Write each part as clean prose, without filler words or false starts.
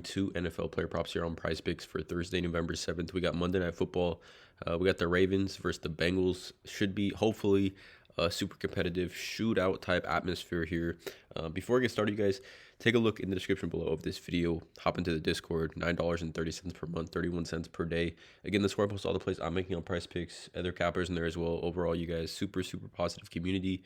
Two NFL player props here on PrizePicks for Thursday, November 7th. We got Monday Night Football. We got the Ravens versus the Bengals. Should be hopefully a super competitive shootout type atmosphere here. Before I get started, you guys, take a look in the description below of this video. Hop into the Discord, $9.30 per month, 31 cents per day. Again, this is where I post all the plays I'm making on PrizePicks, other cappers in there as well. Overall, you guys, super positive community.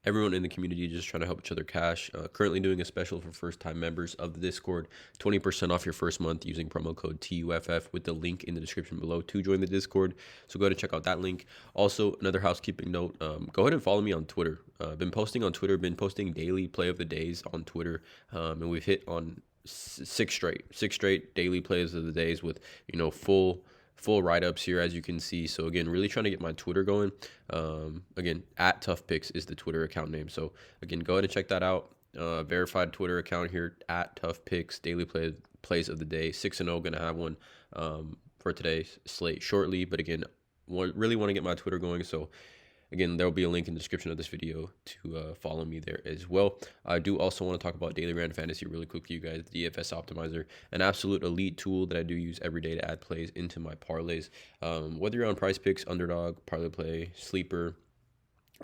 Everyone in the community just trying to help each other cash. Currently doing a special for first-time members of the Discord, 20% off your first month using promo code TUFF with the link in the description below to join the Discord. So go ahead and check out that link. Also, another housekeeping note, go ahead and follow me on Twitter. Been posting on Twitter, been posting daily play of the days on Twitter, and we've hit on six straight daily plays of the days with, full write-ups here, as you can see. So again, really trying to get my Twitter going. Again, at Tough Picks is the Twitter account name. So again, go ahead and check that out. Verified Twitter account here at Tough Picks. Daily plays of the day. 6-0, gonna have one for today's slate shortly. But again, really want to get my Twitter going. So again, there will be a link in the description of this video to follow me there as well. I do also want to talk about Daily Random Fantasy really quickly, you guys. The DFS Optimizer, an absolute elite tool that I do use every day to add plays into my parlays. Whether you're on PrizePicks, Underdog, Parlay Play, Sleeper,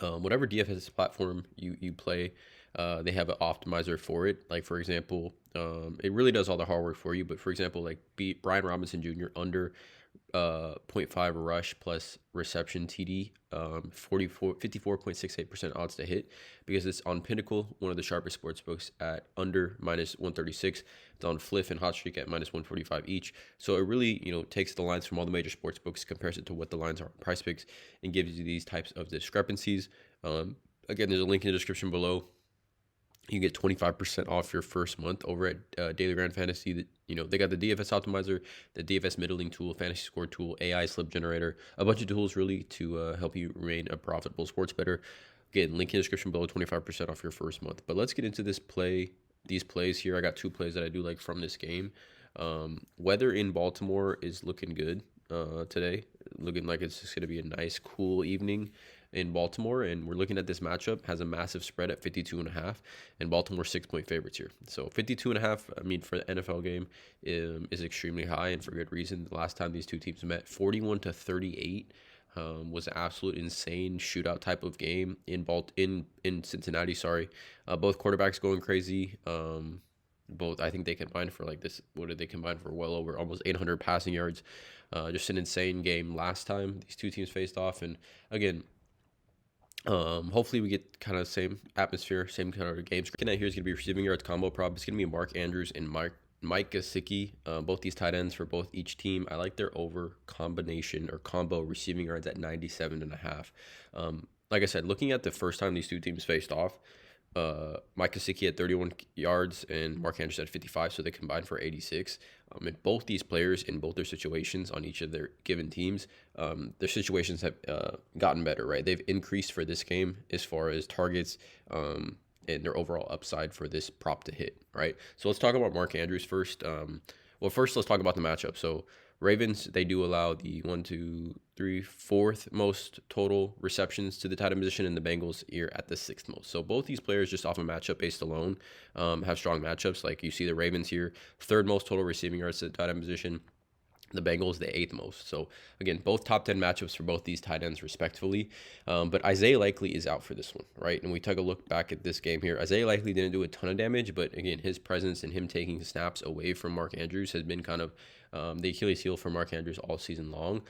whatever DFS platform you play, they have an optimizer for it. Like, for example, it really does all the hard work for you. But for example, like Brian Robinson Jr. under 0.5 rush plus reception TD, 54.68% odds to hit, because it's on Pinnacle, one of the sharpest sports books, at under -136. It's on Fliff and Hot Streak at -145 each. So it really, takes the lines from all the major sports books, compares it to what the lines are on PrizePicks, and gives you these types of discrepancies. Again, there's a link in the description below. You get 25% off your first month over at Daily Random Fantasy. They got the DFS Optimizer, the DFS Middling Tool, Fantasy Score Tool, AI Slip Generator, a bunch of tools really to help you remain a profitable sports bettor. Again, link in the description below, 25% off your first month. But let's get into these plays here. I got two plays that I do like from this game. Weather in Baltimore is looking good today, looking like it's just going to be a nice, cool evening in Baltimore, and we're looking at this matchup has a massive spread at 52.5, and Baltimore 6-point favorites here. So 52.5, I mean, for the NFL game, is extremely high, and for good reason. The last time these two teams met, 41-38, was an absolute insane shootout type of game in Cincinnati. Sorry, both quarterbacks going crazy. Both, I think they combined for like this. What did they combine for? Well over almost 800 passing yards. Just an insane game last time these two teams faced off, and again, hopefully we get kind of same atmosphere, same kind of games. Looking at here is going to be receiving yards combo prop. It's going to be Mark Andrews and Mike Gesicki, both these tight ends for both each team. I like their over combination or combo receiving yards at 97.5. Like I said, looking at the first time these two teams faced off, Mike Gesicki at 31 yards and Mark Andrews at 55, so they combined for 86. And both these players in both their situations on each of their given teams, their situations have gotten better, right? They've increased for this game as far as targets and their overall upside for this prop to hit, right? So let's talk about Mark Andrews first. First let's talk about the matchup. So Ravens, they do allow the 4th most total receptions to the tight end position, and the Bengals here at the 6th most. So both these players, just off a matchup based alone, have strong matchups. Like you see the Ravens here, 3rd most total receiving yards to the tight end position. The Bengals, the 8th most. So again, both top 10 matchups for both these tight ends respectively. But Isaiah Likely is out for this one, right? And we take a look back at this game here. Isaiah Likely didn't do a ton of damage, but again, his presence and him taking snaps away from Mark Andrews has been kind of the Achilles heel for Mark Andrews all season long.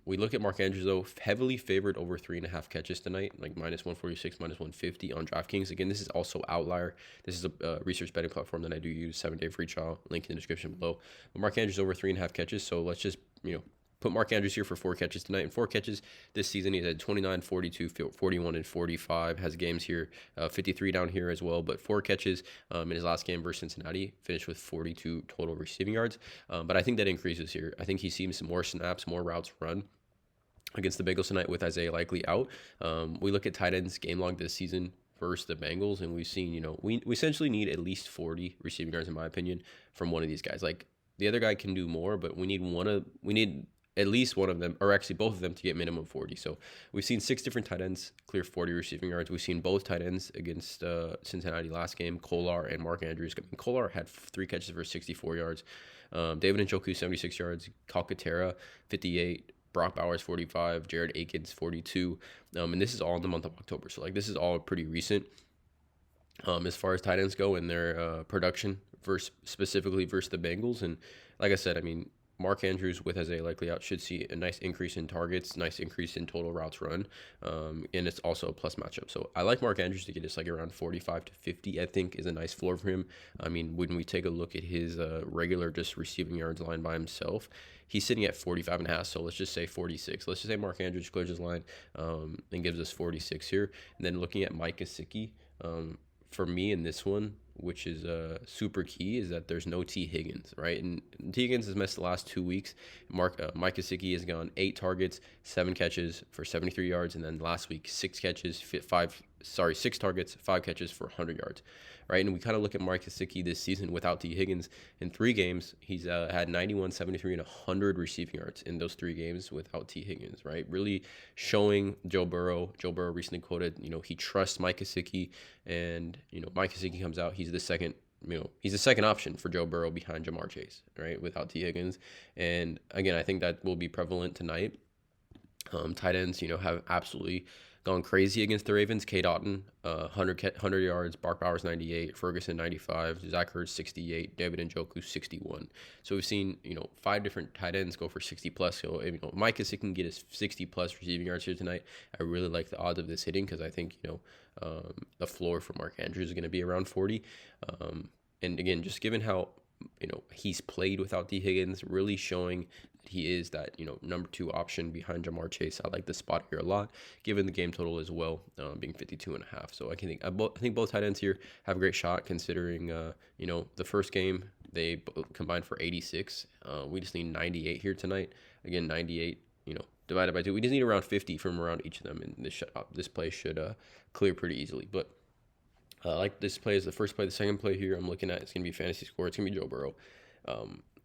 We look at Mark Andrews, though, heavily favored over 3.5 catches tonight, like -146, -150 on DraftKings. Again, this is also Outlier. This is a research betting platform that I do use, 7-day free trial, link in the description below. But Mark Andrews over 3.5 catches, so let's just, put Mark Andrews here for 4 catches tonight. And 4 catches this season, he's had 29, 42, 41, and 45. Has games here, 53 down here as well. But 4 catches in his last game versus Cincinnati, finished with 42 total receiving yards. But I think that increases here. I think he sees more snaps, more routes run against the Bengals tonight with Isaiah Likely out. We look at tight ends game log this season versus the Bengals, and we've seen, we essentially need at least 40 receiving yards, in my opinion, from one of these guys. Like, the other guy can do more, but we need at least one of them, or actually both of them, to get minimum 40. So we've seen 6 different tight ends clear 40 receiving yards. We've seen both tight ends against Cincinnati last game, Kolar and Mark Andrews. I mean, Kolar had 3 catches for 64 yards. David Njoku, 76 yards. Calcaterra, 58. Brock Bowers, 45. Jared Akins, 42. And this is all in the month of October. So, like, this is all pretty recent as far as tight ends go in their production specifically versus the Bengals. And like I said, I mean, Mark Andrews with Isaiah Likely out should see a nice increase in targets, nice increase in total routes run, and it's also a plus matchup. So I like Mark Andrews to get us like around 45 to 50, I think, is a nice floor for him. I mean, when we take a look at his regular just receiving yards line by himself, he's sitting at 45 and a half, so let's just say 46. Let's just say Mark Andrews clears his line and gives us 46 here. And then looking at Mike Gesicki, for me in this one, which is super key, is that there's no T. Higgins, right? And T. Higgins has missed the last 2 weeks. Mike Gesicki has gone 8 targets, 7 catches for 73 yards, and then last week 6 targets, 5 catches for 100 yards, right? And we kind of look at Mike Gesicki this season without T. Higgins. In 3 games, he's had 91, 73, and 100 receiving yards in those 3 games without T. Higgins, right? Really showing Joe Burrow. Joe Burrow recently quoted, he trusts Mike Gesicki, and Mike Gesicki comes out. He's the second option for Joe Burrow behind Jamar Chase, right? Without T. Higgins. And again, I think that will be prevalent tonight. Tight ends, have absolutely gone crazy against the Ravens. K. Dotton, 100 yards, Brock Bowers, 98, Ferguson, 95, Zach Ertz, 68, David Njoku, 61. So we've seen, 5 different tight ends go for 60 plus. So, Mike Gesicki can get his 60 plus receiving yards here tonight. I really like the odds of this hitting because I think, the floor for Mark Andrews is going to be around 40. And again, just given how, he's played without D. Higgins, really showing he is that number 2 option behind Jamar Chase. I like the spot here a lot, given the game total as well, being 52.5. So I think both tight ends here have a great shot, considering the first game they combined for 86. We just need 98 here tonight. Again, 98 divided by 2. We just need around 50 from around each of them, and this play should clear pretty easily. But like this play is the first play. The second play here I'm looking at, it's going to be fantasy score. It's going to be Joe Burrow.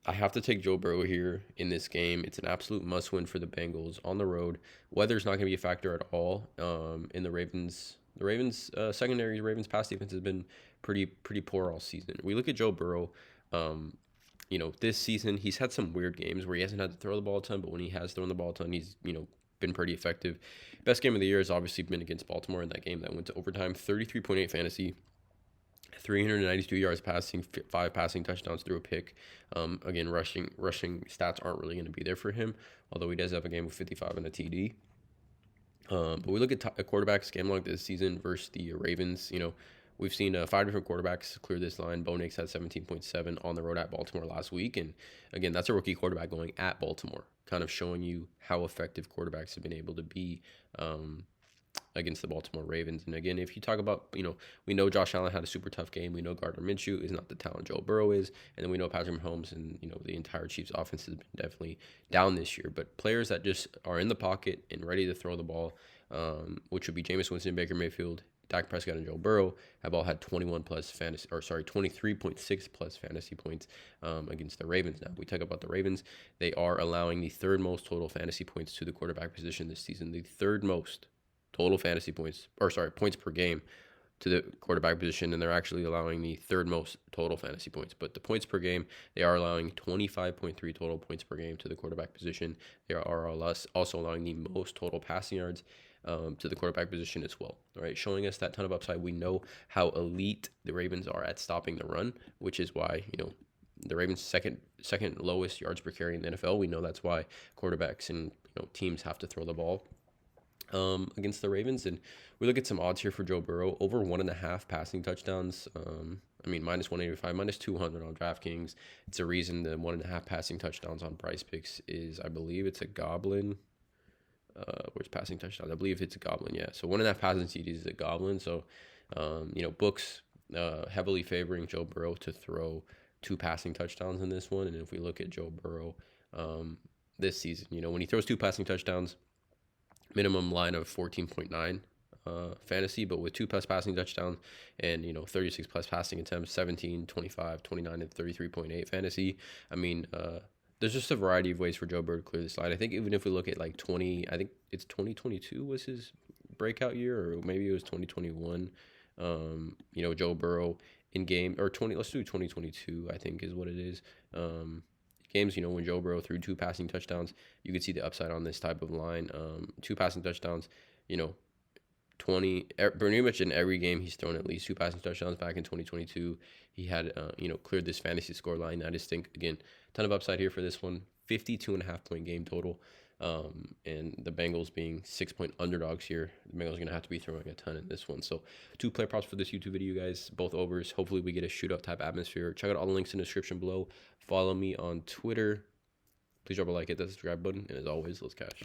I have to take Joe Burrow here in this game. It's an absolute must-win for the Bengals on the road. Weather's not going to be a factor at all in the Ravens. The Ravens secondary, the Ravens pass defense has been pretty poor all season. We look at Joe Burrow. This season he's had some weird games where he hasn't had to throw the ball a ton, but when he has thrown the ball a ton, he's been pretty effective. Best game of the year has obviously been against Baltimore in that game that went to overtime. 33.8 fantasy. 392 yards passing, 5 passing touchdowns through a pick. Again, rushing stats aren't really going to be there for him, although he does have a game with 55 and a TD. But we look at quarterbacks game log this season versus the Ravens. We've seen 5 different quarterbacks clear this line. Bo Nix had 17.7 on the road at Baltimore last week. And again, that's a rookie quarterback going at Baltimore, kind of showing you how effective quarterbacks have been able to be against the Baltimore Ravens. And again, if you talk about, we know Josh Allen had a super tough game. We know Gardner Minshew is not the talent Joe Burrow is. And then we know Patrick Mahomes and, the entire Chiefs offense has been definitely down this year. But players that just are in the pocket and ready to throw the ball, which would be Jameis Winston, Baker Mayfield, Dak Prescott, and Joe Burrow, have all had 23.6 plus fantasy points against the Ravens. Now, we talk about the Ravens. They are allowing the 3rd most total fantasy points to the quarterback position this season. The 3rd most total fantasy points, points per game to the quarterback position, and they're actually allowing the 3rd most total fantasy points. But the points per game, they are allowing 25.3 total points per game to the quarterback position. They are also allowing the most total passing yards to the quarterback position as well. All right, showing us that ton of upside. We know how elite the Ravens are at stopping the run, which is why the Ravens second lowest yards per carry in the NFL. We know that's why quarterbacks and teams have to throw the ball against the Ravens. And we look at some odds here for Joe Burrow, over 1.5 passing touchdowns. Minus 185, minus 200 on DraftKings. It's a reason the 1.5 passing touchdowns on PrizePicks is, I believe it's a goblin. Where's passing touchdowns? I believe it's a goblin, yeah. So 1.5 passing TDs is a goblin. So, books heavily favoring Joe Burrow to throw 2 passing touchdowns in this one. And if we look at Joe Burrow this season, when he throws 2 passing touchdowns, minimum line of 14.9 fantasy, but with 2 plus passing touchdowns and 36 plus passing attempts, 17, 25, 29, and 33.8 fantasy. there's just a variety of ways for Joe Burrow to clear the slide. I think even if we look at like 20, I think it's 2022 was his breakout year, or maybe it was 2021. Joe Burrow in game, or 20, let's do 2022, I think is what it is. Games, when Joe Burrow threw 2 passing touchdowns, you could see the upside on this type of line. 2 passing touchdowns, pretty much in every game he's thrown at least 2 passing touchdowns. Back in 2022, he had cleared this fantasy score line. I just think, again, ton of upside here for this one. 52.5 point game total, and the Bengals being 6-point underdogs here. The Bengals are gonna have to be throwing a ton in this one. So 2 player props for this YouTube video, guys, both overs. Hopefully we get a shootout type atmosphere. Check out all the links in the description below. Follow me on Twitter. Please drop a like, hit that subscribe button, and as always, let's cash.